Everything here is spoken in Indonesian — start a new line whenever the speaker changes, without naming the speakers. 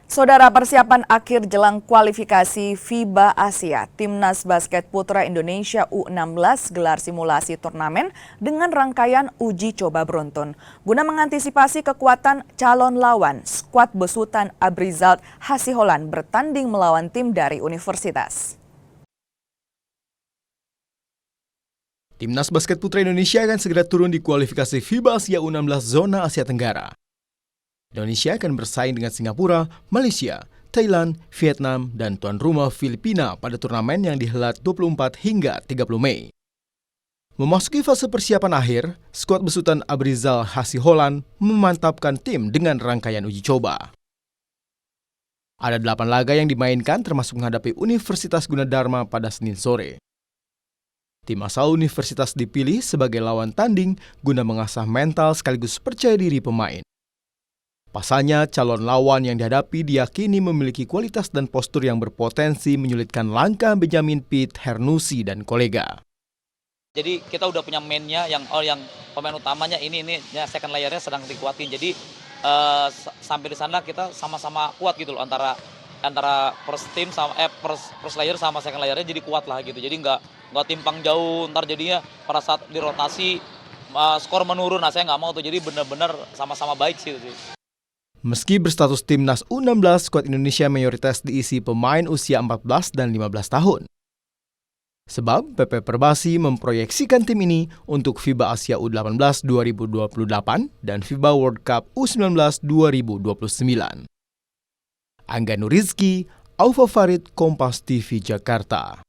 Saudara, persiapan akhir jelang kualifikasi FIBA Asia, Timnas Basket Putra Indonesia U16 gelar simulasi turnamen dengan rangkaian uji coba beruntun. Guna mengantisipasi kekuatan calon lawan, skuad besutan Abrizal Hasiholan bertanding melawan tim dari universitas.
Timnas Basket Putra Indonesia akan segera turun di kualifikasi FIBA Asia U16 Zona Asia Tenggara. Indonesia akan bersaing dengan Singapura, Malaysia, Thailand, Vietnam, dan tuan rumah Filipina pada turnamen yang dihelat 24 hingga 30 Mei. Memasuki fase persiapan akhir, skuad besutan Abrizal Hasiholan memantapkan tim dengan rangkaian uji coba. Ada 8 laga yang dimainkan termasuk menghadapi Universitas Gunadarma pada Senin sore. Tim asal universitas dipilih sebagai lawan tanding guna mengasah mental sekaligus percaya diri pemain. Pasalnya, calon lawan yang dihadapi diyakini memiliki kualitas dan postur yang berpotensi menyulitkan langkah Benjamin Pitt, Hernusi, dan kolega.
Jadi kita udah punya mainnya yang pemain utamanya ini ya second layernya sedang dikuatin. Jadi sampai di sana kita sama-sama kuat gitu loh antara first team sama first layer sama second layernya jadi kuat lah gitu. Jadi nggak timpang jauh, ntar jadinya pada saat dirotasi skor menurun. Nah saya nggak mau tuh, jadi benar-benar sama-sama baik sih.
Meski berstatus Timnas U16, skuad Indonesia mayoritas diisi pemain usia 14 dan 15 tahun. Sebab PP Perbasi memproyeksikan tim ini untuk FIBA Asia U18 2028 dan FIBA World Cup U19 2029. Angga Nurizki, Aufa Farid, Kompas TV Jakarta.